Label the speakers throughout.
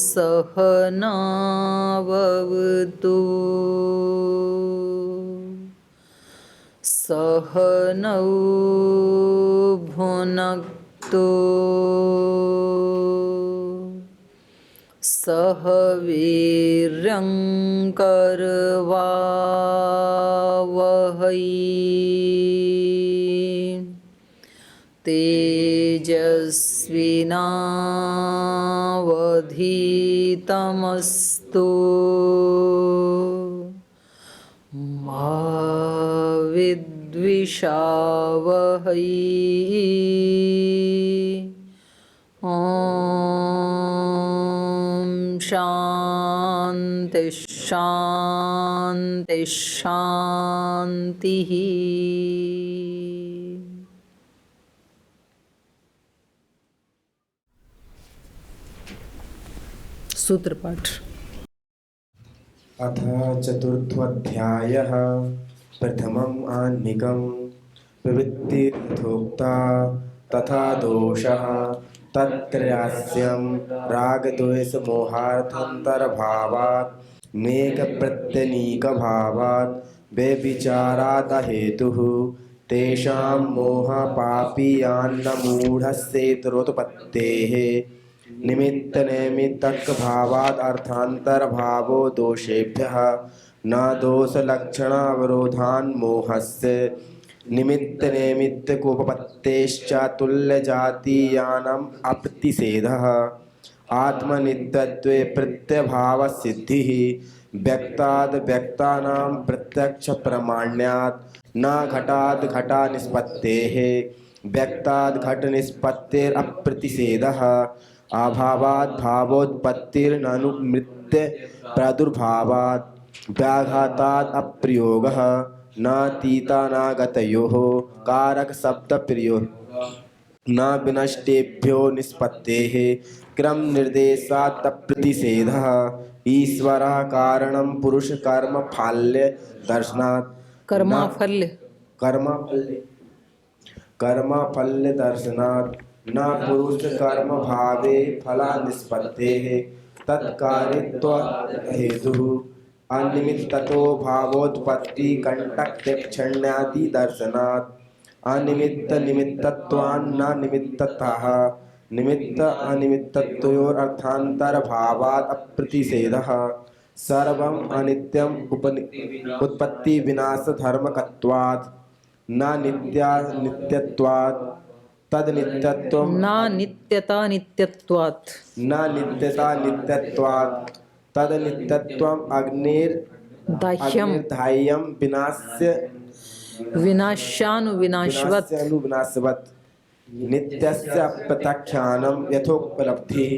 Speaker 1: सहना भवतु सहनौ भुनक्तु सह वीर्यं करवावहै तेजस्विनावधीतमस्तु मा विद्विषावहै। ॐ शान्ति शान्ति शान्तिः। सूत्रपाठ।
Speaker 2: अथ चतुर्थोऽध्यायः। प्रथमम् आह्निकं प्रवृत्तिरथोक्ता तथा दोषः तत्त्रयास्यं रागद्वेषमोहार्थान्तरभावात् नेकप्रत्यनीकभावात् व्यभिचारादहेतुः तेषां मोहपापीयान्नमूढस्येतरोत्पत्तेः निमित्तनैमित्तकभावात् अर्थान्तरभावो दोषेभ्यः न दोषलक्षणावरोधान्मोहस्य निमित्तनैमित्तकोपपत्तेश्चातुल्यजातीयानाम् अप्रतिषेधः आत्मनित्यत्वे प्रत्यभावसिद्धिः व्यक्ताद् व्यक्तानां प्रत्यक्षप्रमाण्यात् न घटाद् घटानिष्पत्तेः व्यक्ताद् घटनिष्पत्तेरप्रतिषेधः अभावात् भावोत्पत्तिर्ननुमित्य प्रादुर्भावात् व्याघातात् अप्रयोगः नातीतानागतयोः कारकशब्दप्रयोगः न विनष्टेभ्यो निष्पत्तेः क्रमनिर्देशात् प्रतिषेधः ईश्वरः कारणं पुरुषकर्मफल्य दर्शनात् कर्मफल्य दर्शनात् न पुरुषकर्मभावे फलानिष्पत्तेः तत्कार्यत्वहेतुः अनिमित्ततो भावोत्पत्ति कंटकक्षण्यादि दर्शनात् अनिमित्तनिमित्तत्वान्न निमित्ततः निमित्त अनिमित्तयोरर्थान्तरभावात् अप्रतिषेधः सर्वम् अनित्यम् उत्पत्ति विनाश धर्मकत्वात् न नित्या नित्यत्वात् तद्नित्यत्वं
Speaker 1: न नित्यता नित्यत्वात्
Speaker 2: न नित्यता नित्यत्वात् तद्नित्यत्वम् अग्निर्दाह्यं विनाशानुविनाशवत् नित्यस्य प्रत्याख्यानं यथोपलब्धिः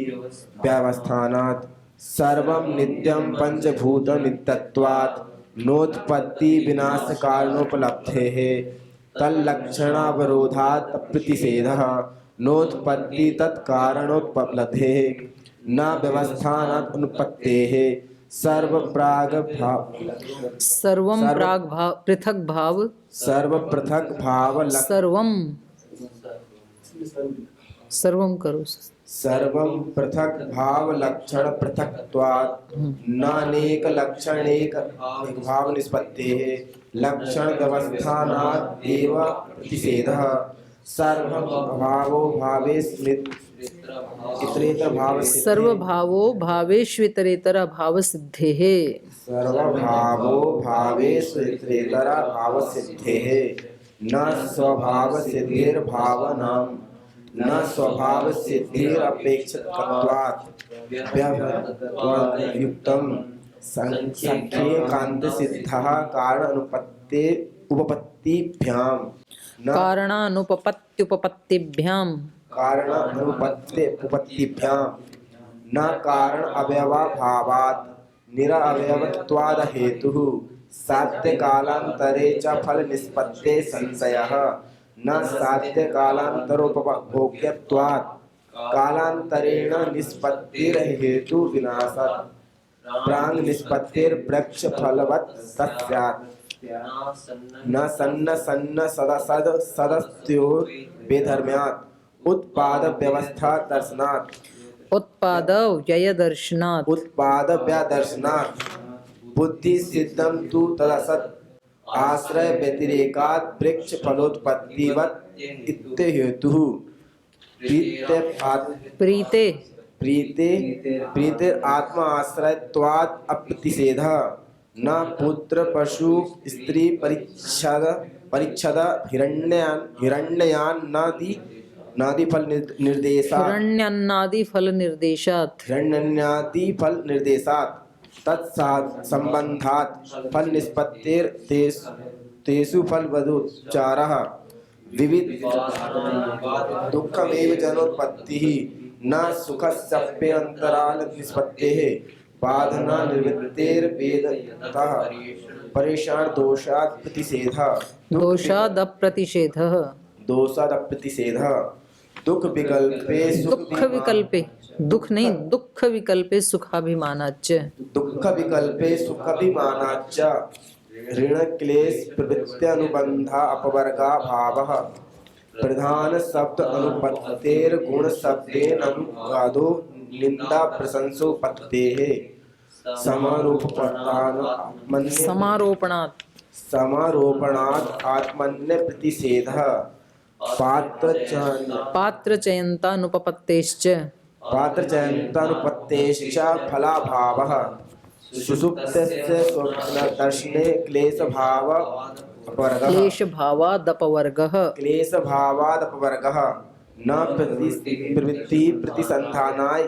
Speaker 2: व्यवस्थानात् सर्वं नित्यं पंचभूतनित्यत्वात् नोत्पत्ति विनाशकारणोपलब्धेः तल्लक्षणावरोधात् प्रतिषेधः नोत्पत्ति तत्कारणोपलब्धेः न व्यवस्थानात् अनुपत्तेः सर्वं
Speaker 1: पृथक भाव
Speaker 2: सर्वपृथक् भाव
Speaker 1: सर्वं करो
Speaker 2: सर्वं पृथक् भाव लक्षण पृथक्त्वात् नानेक लक्षणेक भाव निष्पत्तेः लक्षण व्यवस्थानात् एव प्रतिषेधः सर्वभावो
Speaker 1: भावेष्वितरेतर भाव सिद्धेः
Speaker 2: सर्वभावो भावेष्वितरेतर भाव सिद्धेः न स्वभाव सिद्धिर्भावनाम् न स्वभाव सिद्धिरपेक्षकत्वात् व्यवहारयुक्तं संख्ये सिद्धः कारणानुपपत्त्युपपत्तिभ्यां न कारण अवयवाभावात् निरअवयवत्वादहेतुः साध्यकालान्तरे च फल निष्पत्ते संशयः न साध्यकालान्तरोपभोग्यत्वात् कालान्तरेण निष्पत्तिर्हेतु विनाशात् प्राङ् निष्पत्तिर्वृक्ष फलवत् स्यात् न सन्न सन्न सदसद सदस्योर बेधर्म्यात् उत्पाद व्यवस्था दर्शनात्
Speaker 1: उत्पाद व्यय दर्शनात्
Speaker 2: उत्पाद व्यदर्शनात् बुद्धि सिद्धम तु तदसत् आश्रय व्यतिरेकात् वृक्ष फलोत्पत्तिवत् इत्यहेतुः
Speaker 1: प्रीते
Speaker 2: प्रीते आत्मा आश्रयत्वात् अप्रतिषेधः न पुत्र पशु स्त्री परिच्छद हिरण्ययान नादि फल निर्देशात्
Speaker 1: हिरण्यन्नादि फल निर्देशात्
Speaker 2: हिरण्यनादि फल निर्देशात् तत्संबंधात् फल निष्पत्तिर तेषु फल वदुच्चारः विविध दुःखमेव जनोत्पत्तिः न सुखस्यप्य अंतराल निष्पत्तेः बाधना निवृत्तेर्वेदतः परेशान दोषात् प्रतिषेधः दोषाद प्रतिषेधः दुख विकल्पे
Speaker 1: दुख विकल्पे दुख नहीं दुख विकल्पे सुखाभिमानाच्च
Speaker 2: दुख विकल्पे सुखाभिमानाच्च ऋण क्लेश प्रवृत्त्यनुबंधा अपवर्गा भावः प्रधान शब्द अनुपत्तेर गुण शब्देन अनुगादो निंदा प्रशंसोपत्तेः समारोपणात् आत्मन्य प्रतिषेधः
Speaker 1: पात्रचयन्तानुपपत्तेश्च
Speaker 2: फलाभावः सुषुप्तस्य स्वप्नदर्शने क्लेशभावादपवर्गः न प्रवृत्ति प्रतिसंधानाय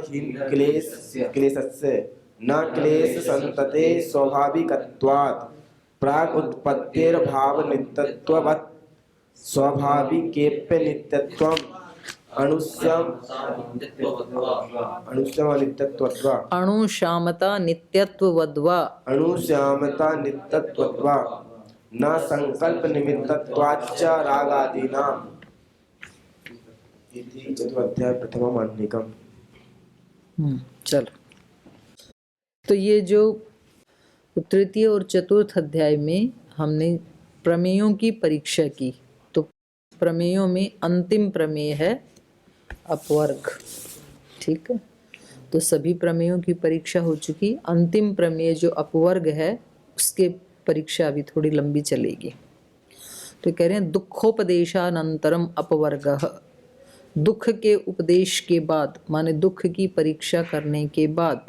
Speaker 2: क्लेशस्य न क्लेश संतते स्वाभाविकत्वात् प्राग उत्पत्तेर्भावनित्यत्ववत् स्वाभाविकेप्य नित्यत्वम्
Speaker 1: अणुश्यामता नित्यत्ववद्वा
Speaker 2: न संकल्प निमित्तत्वाच्च रागादीनाम् इति चतुर्थाध्याय प्रथमम् अन्निकम्।
Speaker 1: चलो, तो ये जो तृतीय और चतुर्थ अध्याय में हमने प्रमेयों की परीक्षा की, तो प्रमेयों में अंतिम प्रमेय है अपवर्ग। ठीक है, तो सभी प्रमेयों की परीक्षा हो चुकी। अंतिम प्रमेय जो अपवर्ग है उसके परीक्षा अभी थोड़ी लंबी चलेगी। तो कह रहे हैं दुखोपदेशानंतरम अपवर्गः, दुख के उपदेश के बाद माने दुख की परीक्षा करने के बाद,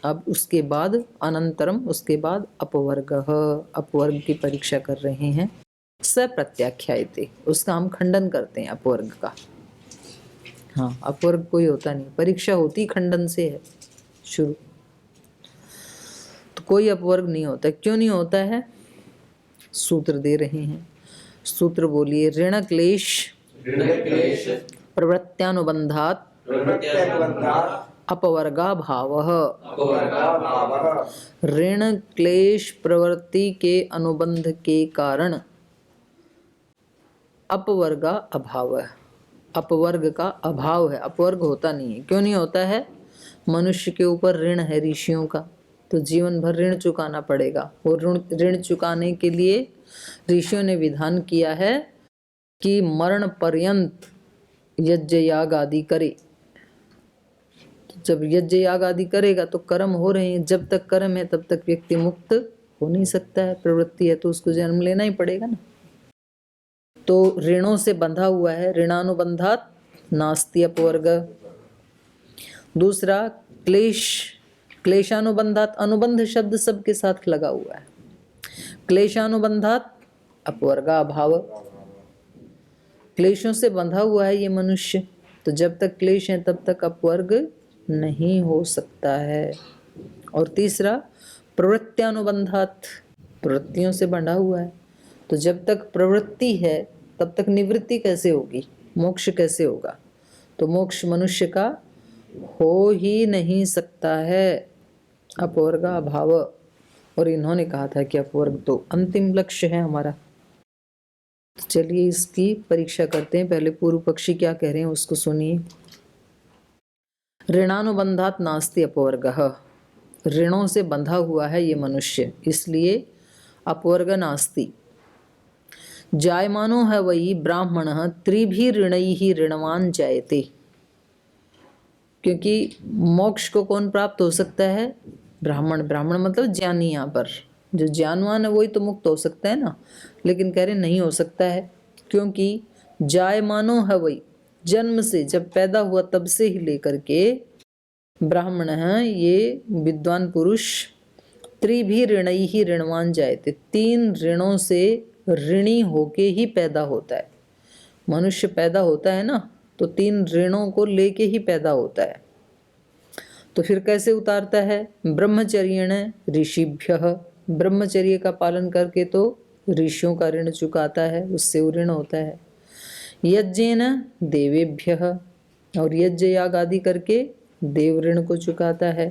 Speaker 1: अब उसके बाद अनंतरम उसके बाद अपवर्गः, अपवर्ग की परीक्षा कर रहे हैं। सप्रत्याख्यायते, उसका हम खंडन करते हैं अपवर्ग का। हाँ, अपवर्ग कोई होता नहीं, परीक्षा होती खंडन से है शुरू, तो कोई अपवर्ग नहीं होता। क्यों नहीं होता है? सूत्र दे रहे हैं, सूत्र बोलिए। ऋण क्लेश प्रवृत्त्यानुबंधात् अपवर्गा भावः, ऋण क्लेश प्रवृत्ति के अनुबंध के कारण अपवर्गा अभाव है, अपवर्ग का अभाव है, अपवर्ग होता नहीं है। क्यों नहीं होता है? मनुष्य के ऊपर ऋण है ऋषियों का, तो जीवन भर ऋण चुकाना पड़ेगा। और ऋण चुकाने के लिए ऋषियों ने विधान किया है कि मरण पर्यंत यज्ञ याग आदि करे। जब यज्ञ याग आदि करेगा तो कर्म हो रहे हैं, जब तक कर्म है तब तक व्यक्ति मुक्त हो नहीं सकता है। प्रवृत्ति है तो उसको जन्म लेना ही पड़ेगा ना। तो ऋणों से बंधा हुआ है, ऋणानुबंधात नास्ति अपवर्ग। दूसरा क्लेश, क्लेशानुबंधात, अनुबंध शब्द सबके साथ लगा हुआ है। क्लेशानुबंधात अपवर्गा अभाव, क्लेशों से बंधा हुआ है ये मनुष्य, तो जब तक क्लेश है तब तक अपवर्ग नहीं हो सकता है। और तीसरा प्रवृत्त्यानुबंधात, प्रवृत्तियों से बंधा हुआ है, तो जब तक प्रवृत्ति है तब तक निवृत्ति कैसे होगी, मोक्ष कैसे होगा? तो मोक्ष मनुष्य का हो ही नहीं सकता है, अपवर्गा अभाव। और इन्होंने कहा था कि अपवर्ग तो अंतिम लक्ष्य है हमारा। तो चलिए इसकी परीक्षा करते हैं। पहले पूर्व पक्षी क्या कह रहे हैं उसको सुनिए। ऋणानुबंधात नास्ति अपवर्गः, ऋणों से बंधा हुआ है ये मनुष्य, इसलिए अपवर्ग नास्ति। जायमानो है वही ब्राह्मणः त्रिभी ऋणैः ऋणवान जायते। क्योंकि मोक्ष को कौन प्राप्त हो सकता है? ब्राह्मण। ब्राह्मण मतलब ज्ञानी। यहाँ पर जो ज्ञानवान है वही तो मुक्त हो सकता है ना, लेकिन कह रहे नहीं हो सकता है। क्योंकि जायमानो है वही, जन्म से, जब पैदा हुआ तब से ही लेकर के ब्राह्मण है ये विद्वान पुरुष, त्रिभी ऋणैः ऋणवान जायते, 3 ऋणों से ऋणी होके ही पैदा होता है। मनुष्य पैदा होता है ना तो 3 ऋणों को लेके ही पैदा होता है। तो फिर कैसे उतारता है? ब्रह्मचर्येण ऋषिभ्यः, ब्रह्मचर्य का पालन करके तो ऋषियों का ऋण चुकाता है, उससे वो ऋण होता है। यज्ञेन देवेभ्यः, और यज्ञ याग आदि करके देव ऋण को चुकाता है।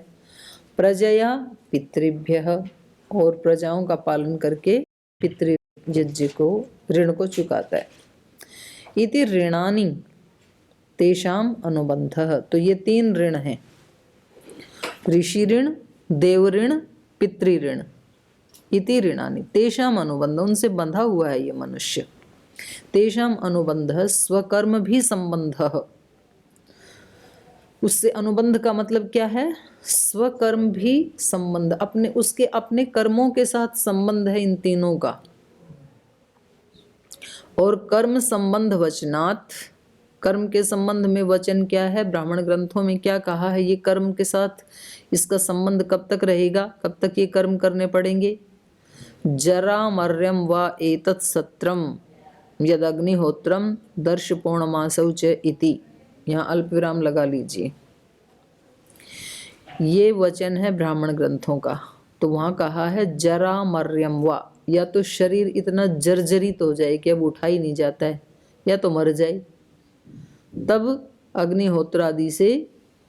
Speaker 1: प्रजया पितृभ्यः, और प्रजाओं का पालन करके पितृ यज्ञ को ऋण को चुकाता है। इति ऋणानि तेषाम अनुबंधः, तो ये 3 ऋण हैं, ऋषि ऋण, देव ऋण, पितृ ऋण। इति ऋणानि तेषाम अनुबंध, उनसे बंधा हुआ है ये मनुष्य। तेषाम अनुबंधः स्वकर्म भी संबंधः, उससे अनुबंध का मतलब क्या है? स्वकर्म भी संबंध, अपने उसके अपने कर्मों के साथ संबंध है इन तीनों का। और कर्म संबंध वचनात्, कर्म के संबंध में वचन क्या है? ब्राह्मण ग्रंथों में क्या कहा है? ये कर्म के साथ इसका संबंध कब तक रहेगा, कब तक ये कर्म करने पड़ेंगे? जरा मर्यम व एतत् सत्रम यद अग्निहोत्रम दर्श पौर्णमासौ च इति, यहाँ अल्प विराम लगा लीजिए। ये वचन है ब्राह्मण ग्रंथों का। तो वहाँ कहा है जरा मर्यम वा, या तो शरीर इतना जर्जरित हो जाए कि अब उठा ही नहीं जाता है, या तो मर जाए, तब अग्निहोत्र आदि से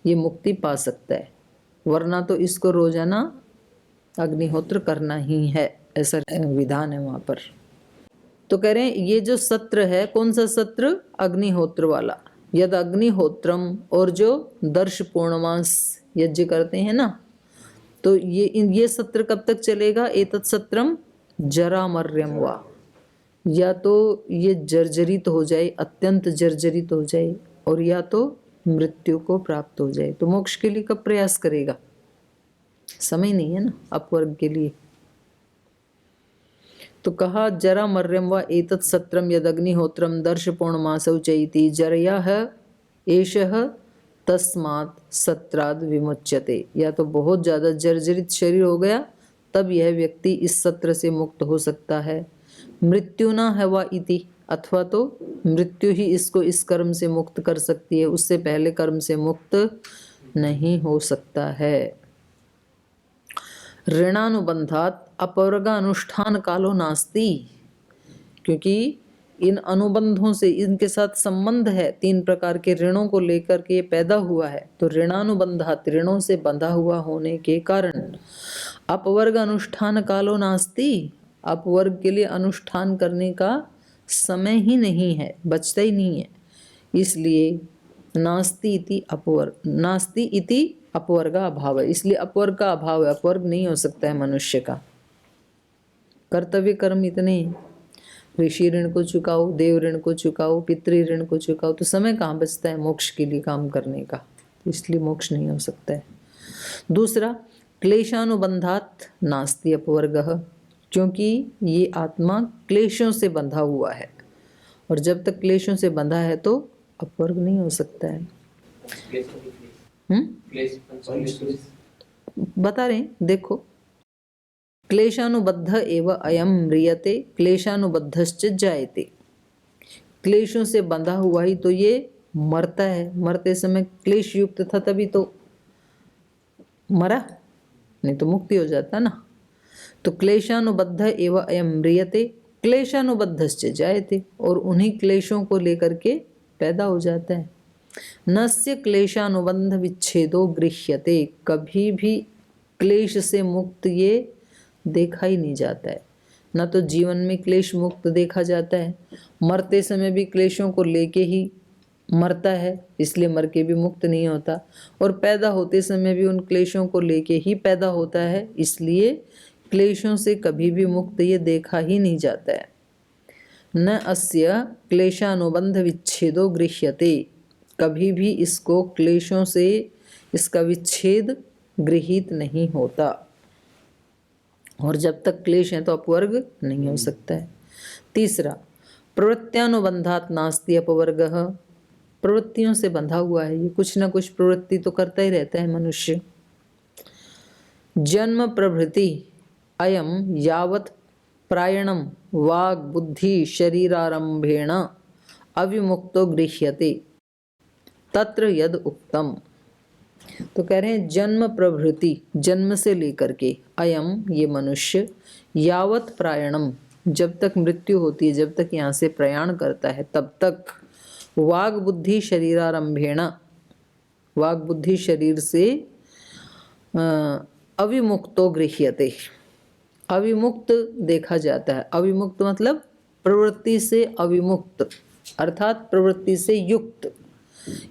Speaker 1: ये मुक्ति पा सकता है, वरना तो इसको रोजाना अग्निहोत्र करना ही है, ऐसा विधान है वहाँ पर। तो कह रहे हैं ये जो सत्र है, कौन सा सत्र? अग्निहोत्र वाला। यद अग्निहोत्रम, और जो दर्श पूर्णमास यज्ञ करते हैं ना, तो ये सत्र कब तक चलेगा? एतत् सत्रम जरा मर्यम वा, या तो ये जर्जरित हो जाए, अत्यंत जर्जरित हो जाए, और या तो मृत्यु को प्राप्त हो जाए। तो मोक्ष के लिए कब प्रयास करेगा? समय नहीं है ना अपवर्ग के लिए। तो कहा जरा मर्यम व एतत् सत्रम यद अग्निहोत्रम दर्श पौर्णमासौ चैति जरयः एषः तस्मात् सत्राद विमुच्यते, या तो बहुत ज़्यादा जर्जरित शरीर हो गया तब यह व्यक्ति इस सत्र से मुक्त हो सकता है। मृत्यु न है वा इति, अथवा तो मृत्यु ही इसको इस कर्म से मुक्त कर सकती है, उससे पहले कर्म से मुक्त नहीं हो सकता है। ऋणानुबंधात अपवर्गानुष्ठान कालो नास्ति, क्योंकि इन अनुबंधों से इनके साथ संबंध है, 3 प्रकार के ऋणों को लेकर के पैदा हुआ है। तो ऋणानुबंधात, ऋणों से बंधा हुआ होने के कारण अपवर्ग अनुष्ठान कालो नास्ति, अपवर्ग के लिए अनुष्ठान करने का समय ही नहीं है, बचता ही नहीं है। इसलिए नास्ति इति अपवर्ग, नास्ति इति अपवर्ग अभाव है, इसलिए अपवर्ग का अभाव है, अपवर्ग नहीं हो सकता है मनुष्य का। कर्तव्य कर्म इतने, ऋषि ऋण को चुकाओ, देव ऋण को चुकाओ, पितृ ऋण को चुकाओ, तो समय कहाँ बचता है मोक्ष के लिए काम करने का? इसलिए मोक्ष नहीं हो सकता है। दूसरा, क्लेशानुबंधात नास्ति अपवर्गः, क्योंकि ये आत्मा क्लेशों से बंधा हुआ है, और जब तक क्लेशों से बंधा है तो अपवर्ग नहीं हो सकता है। बता रहे हैं, देखो, क्लेशानुबद्ध एव अयम म्रियते क्लेशानुबद्धश्च जायते, क्लेशों से बंधा हुआ ही तो ये मरता है, मरते समय क्लेश युक्त था तभी तो मरा, नहीं तो मुक्ति हो जाता ना। तो क्लेशानुबद्ध एव अयम म्रियते क्लेशानुबद्धश्च जायते, और उन्हीं क्लेशों को लेकर के पैदा हो जाता है। नस्य क्लेशानुबंध विच्छेदो गृह्यते, कभी भी क्लेश से मुक्त ये देखा ही नहीं जाता है, न तो जीवन में क्लेश मुक्त देखा जाता है, मरते समय भी क्लेशों को लेके ही मरता है, इसलिए मर के भी मुक्त नहीं होता, और पैदा होते समय भी उन क्लेशों को लेके ही पैदा होता है, इसलिए क्लेशों से कभी भी मुक्त ये देखा ही नहीं जाता है। न अस्य क्लेशानुबंध विच्छेदो गृह्यते, कभी भी इसको क्लेशों से इसका विच्छेद गृहीत नहीं होता, और जब तक क्लेश है तो अपवर्ग नहीं हो सकता है। तीसरा, प्रवृत्त्यानुबंधात नास्ति अपवर्गः, प्रवृत्तियों से बंधा हुआ है, ये कुछ ना कुछ प्रवृत्ति तो करता ही रहता है मनुष्य। जन्म प्रभृति अयम यावत् प्रायणम वाग बुद्धि शरीरारंभेण अविमुक्तो गृह्यते तत्र यद उक्तम। तो कह रहे हैं जन्म प्रभृति, जन्म से लेकर के, अयम ये मनुष्य, यावत् प्रायणम जब तक मृत्यु होती है, जब तक यहाँ से प्रयाण करता है तब तक, वाग बुद्धि शरीरारंभेण, वाग बुद्धि शरीर से अविमुक्तो गृह्यते, अविमुक्त देखा जाता है। अविमुक्त मतलब प्रवृत्ति से अविमुक्त, अर्थात प्रवृत्ति से युक्त,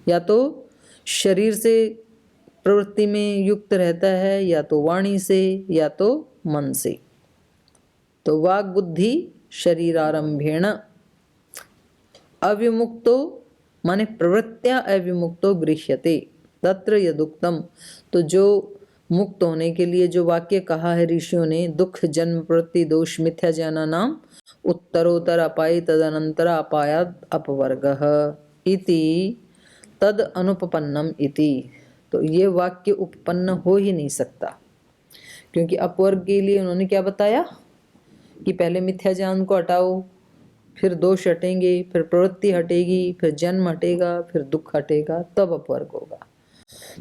Speaker 1: या तो शरीर से प्रवृत्ति में युक्त रहता है, या तो वाणी से, या तो मन से। तो वाग बुद्धि शरीरारंभेण अविमुक्तो माने प्रवृत्त्या अविमुक्तो गृह्यते तत्र यदुक्तम। तो जो मुक्त होने के लिए जो वाक्य कहा है ऋषियों ने, दुख जन्म प्रवृत्ति दोष मिथ्या ज्ञाना नाम उत्तरोत्तर अपाय तदनंतर अपायाद अपवर्गः इति तद अनुपपन्नम इति। तो ये वाक्य उपपन्न हो ही नहीं सकता, क्योंकि अपवर्ग के लिए उन्होंने क्या बताया कि पहले मिथ्या ज्ञान को हटाओ, फिर दोष हटेंगे, फिर प्रवृत्ति हटेगी, फिर जन्म हटेगा, फिर दुख हटेगा, तब अपवर्ग होगा।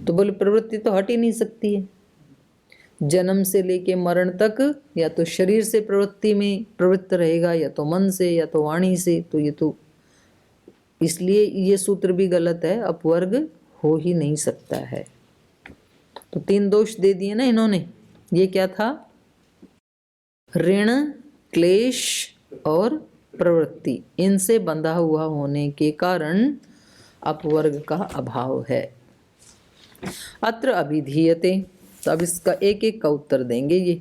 Speaker 1: तो बोले प्रवृत्ति तो हट ही नहीं सकती है, जन्म से लेके मरण तक या तो शरीर से प्रवृत्ति में प्रवृत्त रहेगा, या तो मन से, या तो वाणी से। तो ये तो इसलिए ये सूत्र भी गलत है, अपवर्ग हो ही नहीं सकता है। तो 3 दोष दे दिए ना इन्होंने। ये क्या था? ऋण, क्लेश और प्रवृत्ति, इनसे बंधा हुआ होने के कारण अपवर्ग का अभाव है। अत्र अभिधीयते, तो अब इसका एक एक का उत्तर देंगे ये।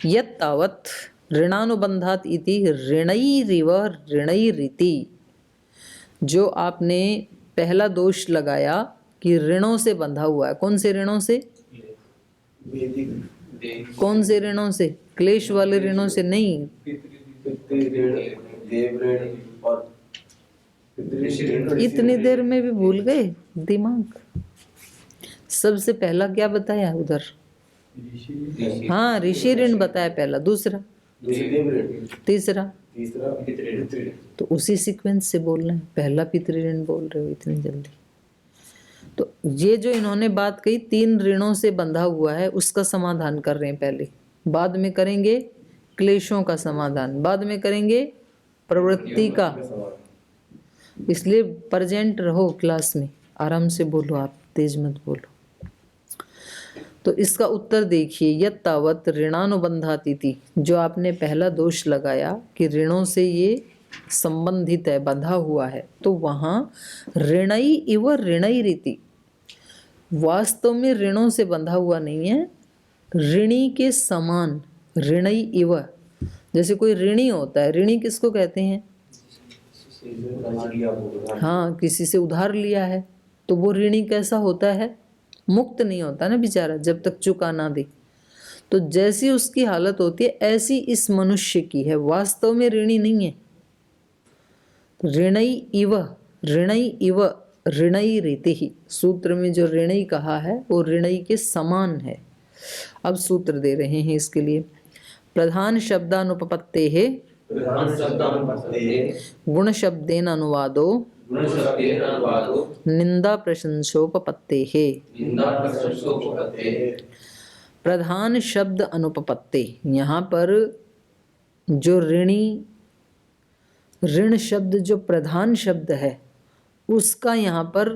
Speaker 1: यत् तावत् ऋणानुबंधात इति ऋणैरिव ऋणैरिति, जो आपने पहला दोष लगाया कि ऋणों से बंधा हुआ है। कौन से ऋणों से? कौन से ऋणों से? क्लेश वाले ऋणों से नहीं। इतनी देर में भी भूल गए दिमाग। सबसे पहला क्या बताया उधर? हाँ, ऋषि ऋण बताया पहला, दूसरा, तीसरा, तो उसी सीक्वेंस से बोल रहे हैं। पहला पितृ ऋण बोल रहे हो इतनी जल्दी। तो ये जो इन्होंने बात कही 3 ऋणों से बंधा हुआ है, उसका समाधान कर रहे हैं पहले, बाद में करेंगे क्लेशों का समाधान, बाद में करेंगे प्रवृत्ति का। इसलिए प्रेजेंट रहो क्लास में, आराम से बोलो, आप तेज मत बोलो। तो इसका उत्तर देखिए, यत् तावत् ऋणानुबंधातिथि, जो आपने पहला दोष लगाया कि ऋणों से ये संबंधित है, बंधा हुआ है, तो वहाँ ऋणई इव ऋणई रीति, वास्तव में ऋणों से बंधा हुआ नहीं है, ऋणी के समान, ऋणई इव। जैसे कोई ऋणी होता है, ऋणी किसको कहते हैं? हाँ, किसी से उधार लिया है, तो वो ऋणी कैसा होता है? मुक्त नहीं होता ना बेचारा, जब तक चुका ना दे। तो जैसी उसकी हालत होती है, ऐसी इस मनुष्य की है, वास्तव में ऋणी नहीं है। ऋणई इव ऋणई रीति ही, सूत्र में जो ऋणई कहा है वो ऋणई के समान है। अब सूत्र दे रहे हैं इसके लिए। प्रधान शब्दानुपपत्ते है गुण शब्देन अनुवादो निंदा प्रशंसोपपत्ते है। प्रधान शब्द अनुपपत्ते, यहाँ पर जो ऋणी, ऋण शब्द जो प्रधान शब्द है उसका यहाँ पर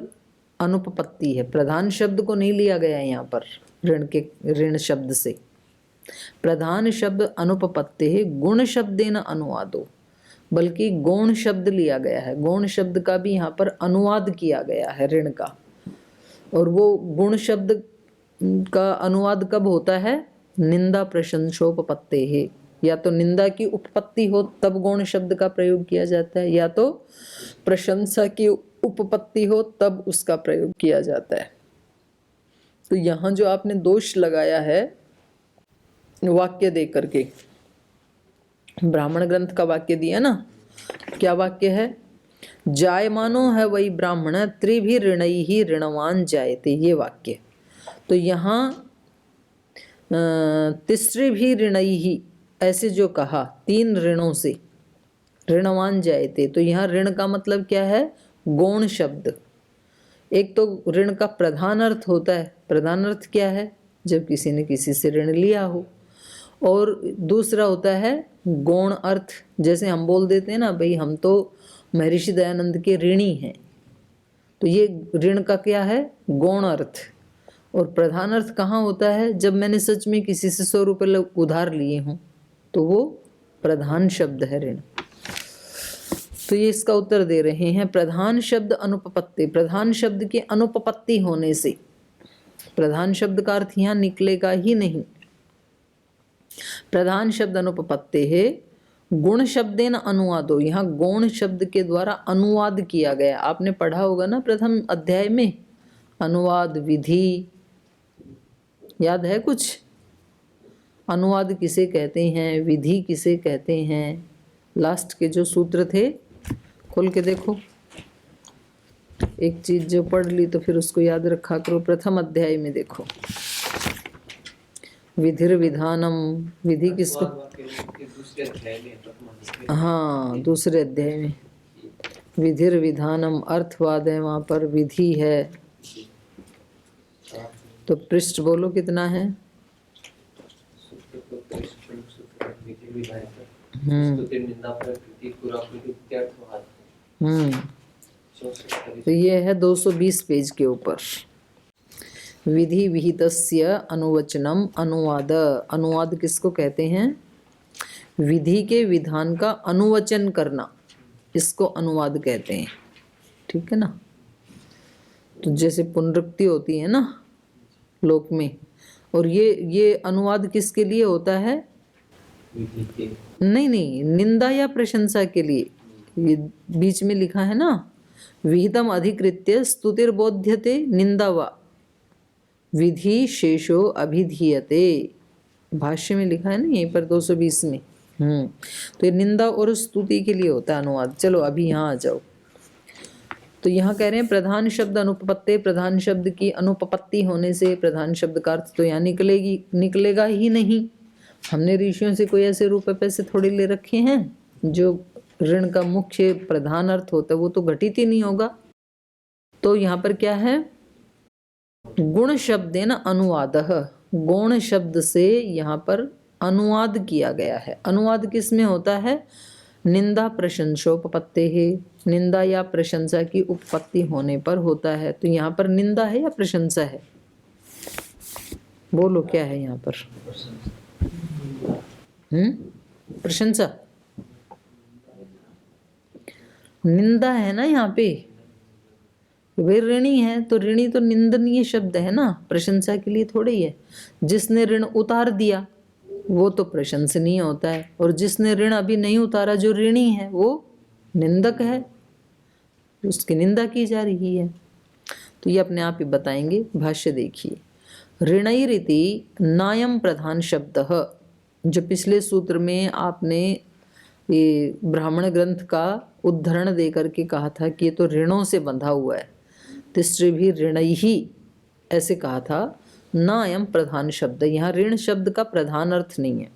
Speaker 1: अनुपपत्ति है। प्रधान शब्द को नहीं लिया गया है यहाँ पर ऋण शब्द से। प्रधान शब्द अनुपपत्ते है गुण शब्देन अनुवादो, बल्कि गौण शब्द लिया गया है। गौण शब्द का भी यहाँ पर अनुवाद किया गया है ऋण का। और वो गुण शब्द का अनुवाद कब होता है? निंदा प्रशंसोपपत्ते है, या तो निंदा की उपपत्ति हो तब गौण शब्द का प्रयोग किया जाता है, या तो प्रशंसा की उपपत्ति हो तब उसका प्रयोग किया जाता है। तो यहाँ जो आपने दोष लगाया है वाक्य दे करके, ब्राह्मण ग्रंथ का वाक्य दिया ना, क्या वाक्य है? जायमानो है वही ब्राह्मण त्रिभी ऋणई ही ऋणवान जायते, ये वाक्य। तो यहाँ तीसरे भी ऋणई ही ऐसे जो कहा, 3 ऋणों से ऋणवान जायते, तो यहाँ ऋण का मतलब क्या है? गौण शब्द। एक तो ऋण का प्रधान अर्थ होता है, प्रधान अर्थ क्या है? जब किसी ने किसी से ऋण लिया हो। और दूसरा होता है गौण अर्थ, जैसे हम बोल देते हैं ना, भाई हम तो महर्षि दयानंद के ऋणी हैं, तो ये ऋण का क्या है? गौण अर्थ। और प्रधान अर्थ कहाँ होता है? जब मैंने सच में किसी से 100 रुपये उधार लिए हों, तो वो प्रधान शब्द है ऋण। तो ये इसका उत्तर दे रहे हैं, प्रधान शब्द अनुपपत्ति, प्रधान शब्द के अनुपपत्ति होने से, प्रधान शब्द का अर्थ यहाँ निकलेगा ही नहीं। प्रधान शब्द अनुपपत्ति है, गुण शब्देन अनुवादो, यहाँ गौण शब्द के द्वारा अनुवाद किया गया। आपने पढ़ा होगा ना प्रथम अध्याय में, अनुवाद विधि, याद है कुछ? अनुवाद किसे कहते हैं, विधि किसे कहते हैं? लास्ट के जो सूत्र थे खोल के देखो, एक चीज जो पढ़ ली तो फिर उसको याद रखा करो। प्रथम अध्याय में देखो, विधिर विधानम, विधि किसको? हाँ, दूसरे अध्याय में विधिर विधानम अर्थवाद है, वहाँ पर विधि है। तो पृष्ठ बोलो कितना है? तो ये है 220 पेज के ऊपर। विधि विहितस्य अनुवचनम अनुवाद, अनुवाद किसको कहते हैं? विधि के विधान का अनुवचन करना, इसको अनुवाद कहते हैं। ठीक है ना? तो जैसे पुनरुक्ति होती है ना लोक में, और ये अनुवाद किसके लिए होता है? नहीं, निंदा या प्रशंसा के लिए। ये बीच में लिखा है ना, विहितम अधिकृत्य स्तुतिर्बोध्यते निंदा वा विधि शेषो अभिधीयते, भाष्य में लिखा है ना यहीं पर 220 में। तो ये निंदा और स्तुति के लिए होता है अनुवाद। चलो अभी यहाँ आ जाओ। तो यहाँ कह रहे हैं प्रधान शब्द अनुपपत्ति, प्रधान शब्द की अनुपपत्ति होने से प्रधान शब्द का अर्थ तो यहाँ निकलेगा ही नहीं। हमने ऋषियों से कोई ऐसे रुपए पैसे थोड़े ले रखे हैं जो ऋण का मुख्य प्रधान अर्थ होता है, वो तो घटित ही नहीं होगा। तो यहाँ पर क्या है? गुण शब्देन अनुवादः, गौण शब्द से यहाँ पर अनुवाद किया गया है। अनुवाद किस में होता है? निंदा प्रशंसोपपत्ति है, निंदा या प्रशंसा की उपपत्ति होने पर होता है। तो यहाँ पर निंदा है या प्रशंसा है? बोलो क्या है यहाँ पर? प्रशंसा, निंदा है ना यहाँ पे। वे ऋणी है तो ऋणी तो निंदनीय शब्द है ना, प्रशंसा के लिए थोड़ी है। जिसने ऋण उतार दिया वो तो प्रशंसनीय होता है, और जिसने ऋण अभी नहीं उतारा जो ऋणी है वो निंदक है, उसकी निंदा की जा रही है। तो ये अपने आप ही बताएंगे। भाष्य देखिए, ऋणैरिति नायम प्रधान शब्द, जो पिछले सूत्र में आपने ये ब्राह्मण ग्रंथ का उद्धरण दे करके कहा था कि ये तो ऋणों से बंधा हुआ है, तिसरे भी ऋण ही ऐसे कहा था। न अयम प्रधान शब्द, यहाँ ऋण शब्द का प्रधान अर्थ नहीं है।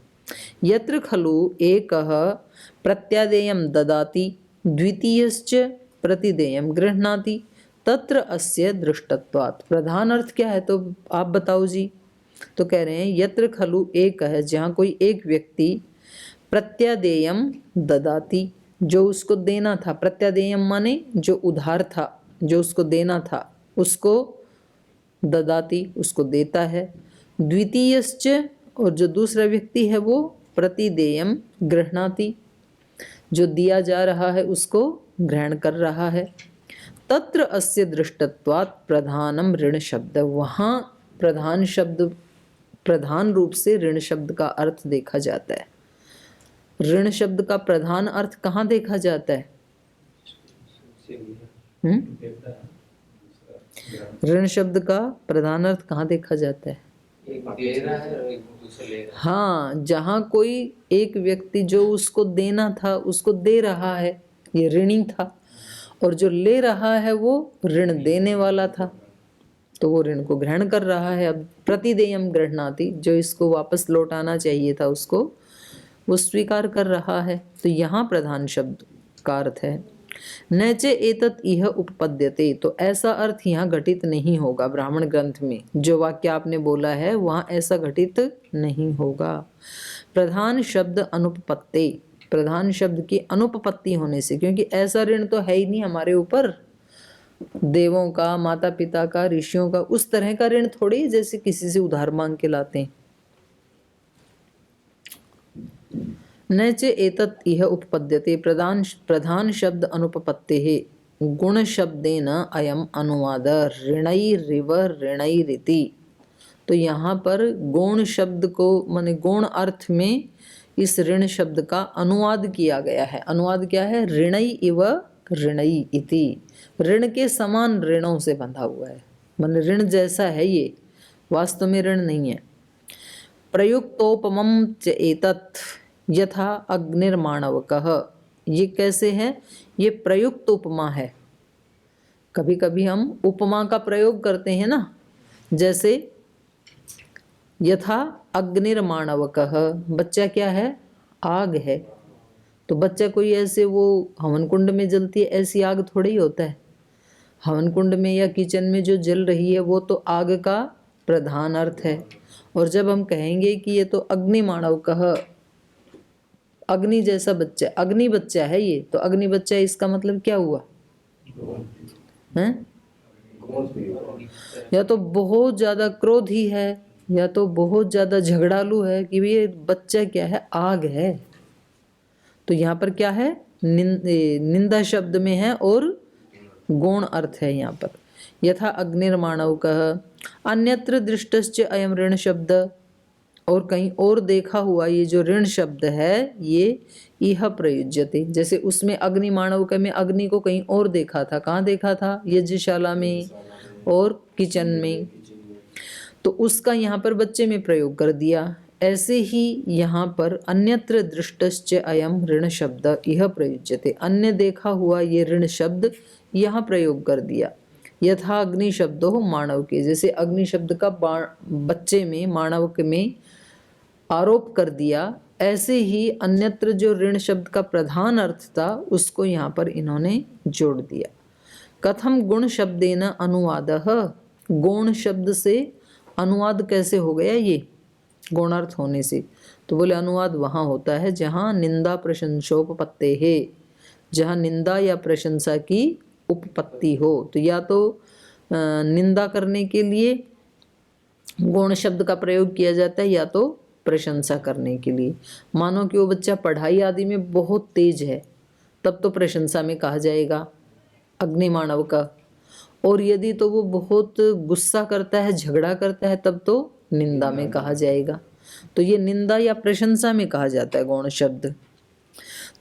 Speaker 1: यत्र खलु एकः प्रत्यादेयम ददाति द्वितीयश्च प्रतिदेयम गृह्णाति तत्र अस्य दृष्टत्वात्। प्रधान अर्थ क्या है तो आप बताओ जी। तो कह रहे हैं यत्र खलु एक है, जहाँ कोई एक व्यक्ति प्रत्यादेयम ददाति, जो उसको देना था, प्रत्यादेयम माने जो उधार था, जो उसको देना था उसको ददाति, उसको देता है। द्वितीयश्च, और जो दूसरा व्यक्ति है वो प्रतिदेयम गृह्णाति, जो दिया जा रहा है उसको ग्रहण कर रहा है। तत्र अस्य दृष्टत्वात् प्रधानम ऋण शब्द, वहाँ प्रधान शब्द प्रधान रूप से ऋण शब्द का अर्थ देखा जाता है। ऋण शब्द का प्रधान अर्थ कहाँ देखा जाता है? ऋण शब्द का प्रधान अर्थ कहाँ देखा जाता है? हाँ, जहाँ कोई एक व्यक्ति जो उसको देना था उसको दे रहा है, ये ऋणी था, और जो ले रहा है वो ऋण देने वाला था, तो वो ऋण को ग्रहण कर रहा है। अब प्रतिदेयम गृह्णाति, जो इसको वापस लौटाना चाहिए था उसको, वो स्वीकार कर रहा है। तो यहाँ प्रधान शब्द का अर्थ है न च एतत् इह उपपद्यते, तो ऐसा अर्थ यहाँ घटित नहीं होगा। ब्राह्मण ग्रंथ में जो वाक्य आपने बोला है वहाँ ऐसा घटित नहीं होगा। प्रधान शब्द अनुपपत्ति, प्रधान शब्द की अनुपपत्ति होने से, क्योंकि ऐसा ऋण तो है ही नहीं हमारे ऊपर, देवों का, माता पिता का, ऋषियों का, उस तरह का ऋण थोड़ी जैसे किसी से उधार मांग के लाते हैं। न च एतत् इह उपपद्यते, प्रधान शब्द अनुपपत्तेः गुण शब्देन अयम अनुवाद ऋणैरिव ऋणैरिति। तो यहाँ पर गुण शब्द को माने गुण अर्थ में इस ऋण शब्द का अनुवाद किया गया है। अनुवाद क्या है? ऋणै इव ऋणै इति, ऋण के समान ऋणों से बंधा हुआ है, माने ऋण जैसा है ये, वास्तव में ऋण नहीं है। प्रयुक्तोपमं च एतत् यथा अग्निर्माणवकः, ये कैसे है? ये प्रयुक्त उपमा है। कभी कभी हम उपमा का प्रयोग करते हैं ना, जैसे यथा अग्निर्माणवकः, बच्चा क्या है? आग है। तो बच्चा कोई ऐसे वो हवन कुंड में जलती है ऐसी आग थोड़ी होता है। हवन कुंड में या किचन में जो जल रही है वो तो आग का प्रधान अर्थ है। और जब हम कहेंगे कि ये तो अग्निमाणवकः, अग्नि जैसा बच्चा, अग्नि बच्चा है ये, तो अग्नि बच्चा, इसका मतलब क्या हुआ है? या तो बहुत ज्यादा क्रोधी है, या तो बहुत ज्यादा झगड़ालू है, कि ये बच्चा क्या है? आग है। तो यहाँ पर क्या है? निंदा शब्द में है और गौण अर्थ है यहाँ पर। यथा अग्निर्माणवकः, अन्यत्र दृष्टश्च अयम ऋण शब्द, और कहीं और देखा हुआ ये जो ऋण शब्द है ये इह प्रयुज्यते, जैसे उसमें अग्निमाणवक में अग्नि को कहीं और देखा था। कहाँ देखा था? यज्ञशाला में और किचन में, तो उसका यहाँ पर बच्चे में प्रयोग कर दिया। ऐसे ही यहाँ पर अन्यत्र दृष्टश्च अयम ऋण शब्द इह प्रयुज्यते, अन्य देखा हुआ ये ऋण शब्द यहाँ प्रयोग कर दिया। यथा अग्नि शब्दो मानव के, जैसे अग्नि शब्द का बच्चे में, मानवक में आरोप कर दिया, ऐसे ही अन्यत्र जो ऋण शब्द का प्रधान अर्थ था उसको यहाँ पर इन्होंने जोड़ दिया। कथम गुण शब्देन अनुवादः, गुण शब्द से अनुवाद कैसे हो गया ये? गुणार्थ होने से। तो बोले अनुवाद वहाँ होता है जहाँ निंदा प्रशंसोपपत्ते है, जहाँ निंदा या प्रशंसा की उपपत्ति हो। तो या तो निंदा करने के लिए गुण शब्द का प्रयोग किया जाता है, या तो प्रशंसा करने के लिए। मानो कि वो बच्चा पढ़ाई आदि में बहुत तेज है, तब तो प्रशंसा में कहा जाएगा अग्निमानव का, और यदि तो वो बहुत गुस्सा करता है, झगड़ा करता है, तब तो निंदा में कहा जाएगा। तो ये निंदा या प्रशंसा में कहा जाता है गौण शब्द।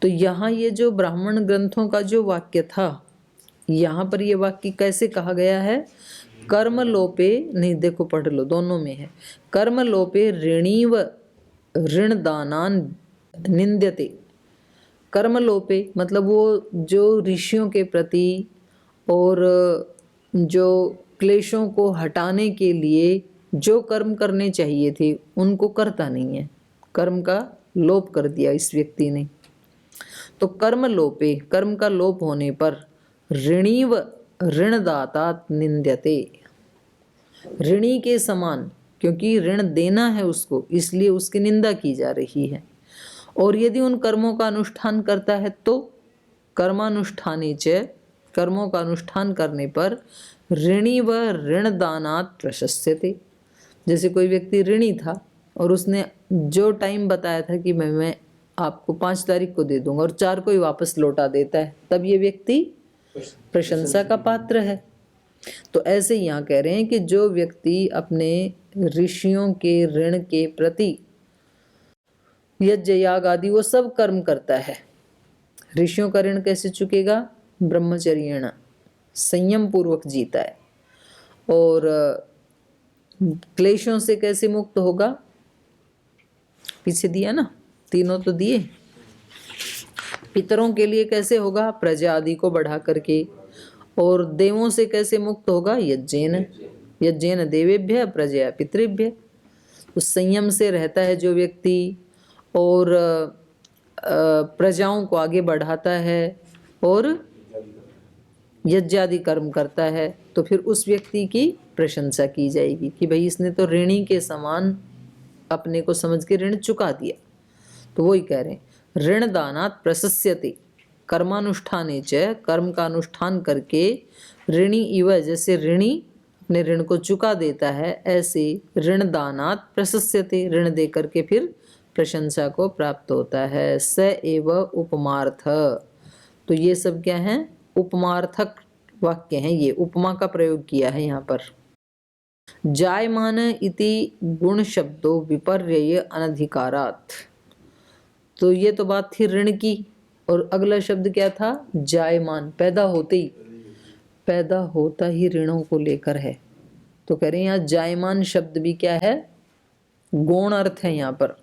Speaker 1: तो यहाँ ये जो ब्राह्मण ग्रंथों का जो वाक्य था, यहाँ पर ये वाक्य कैसे कहा गया है? कर्म लोपे, नहीं देखो पढ़ लो, दोनों में है। कर्म लोपे ऋणीव ऋण दानान निंद्यते। कर्म लोपे मतलब वो जो ऋषियों के प्रति और जो क्लेशों को हटाने के लिए जो कर्म करने चाहिए थे उनको करता नहीं है, कर्म का लोप कर दिया इस व्यक्ति ने। तो कर्म लोपे, कर्म का लोप होने पर ऋणीव ऋणदाता निंद्यते, ऋणी के समान, क्योंकि ऋण देना है उसको इसलिए उसकी निंदा की जा रही है। और यदि उन कर्मों का अनुष्ठान करता है तो कर्मानुष्ठाने च, कर्मों का अनुष्ठान करने पर ऋणी व ऋणदानात् प्रशस्यते। जैसे कोई व्यक्ति ऋणी था और उसने जो टाइम बताया था कि मैं आपको 5 तारीख को दे दूंगा और 4 को ही वापस लौटा देता है, तब ये व्यक्ति प्रशंसा का पात्र है। तो ऐसे यहाँ कह रहे हैं कि जो व्यक्ति अपने ऋषियों के ऋण के प्रति यज्ञ याग आदि वो सब कर्म करता है। ऋषियों का ऋण कैसे चुकेगा? ब्रह्मचर्येण, संयम पूर्वक जीता है। और क्लेशों से कैसे मुक्त होगा? पीछे दिया ना, तीनों तो दिए। पितरों के लिए कैसे होगा? प्रजा आदि को बढ़ा करके। और देवों से कैसे मुक्त होगा? यज्ञेन, यज्ञेन देवेभ्य प्रजया पितृभ्य। तो संयम से रहता है जो व्यक्ति और प्रजाओं को आगे बढ़ाता है और यज्ञादि कर्म करता है, तो फिर उस व्यक्ति की प्रशंसा की जाएगी कि भाई इसने तो ऋणी के समान अपने को समझ के ऋण चुका दिया। तो वही कह रहे हैं ऋण दानात् प्रशस्यते कर्मानुष्ठाने च, कर्म का अनुष्ठान करके ऋणी इव, जैसे ऋणी अपने ऋण को चुका देता है, ऐसे ऋण दानात् प्रशस्यते, ऋण दे करके फिर प्रशंसा को प्राप्त होता है। स एव उपमार्थ, तो ये सब क्या है? उपमार्थक वाक्य हैं। ये उपमा का प्रयोग किया है यहाँ पर। जायमान इति गुण शब्दों विपर्यय अनधिकारात्, तो ये तो बात थी ऋण की। और अगला शब्द क्या था? जायमान, पैदा होते ही, पैदा होता ही ऋणों को लेकर है। तो कह रहे हैं यहाँ जायमान शब्द भी क्या है? गौण अर्थ है यहाँ पर।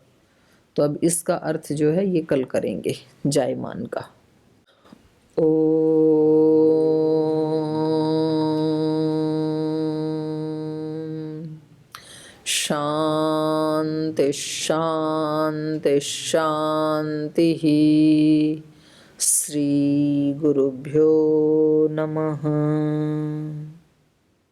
Speaker 1: तो अब इसका अर्थ जो है ये कल करेंगे जायमान का। ओ शांति शांति शांति। श्री गुरुभ्यो नमः।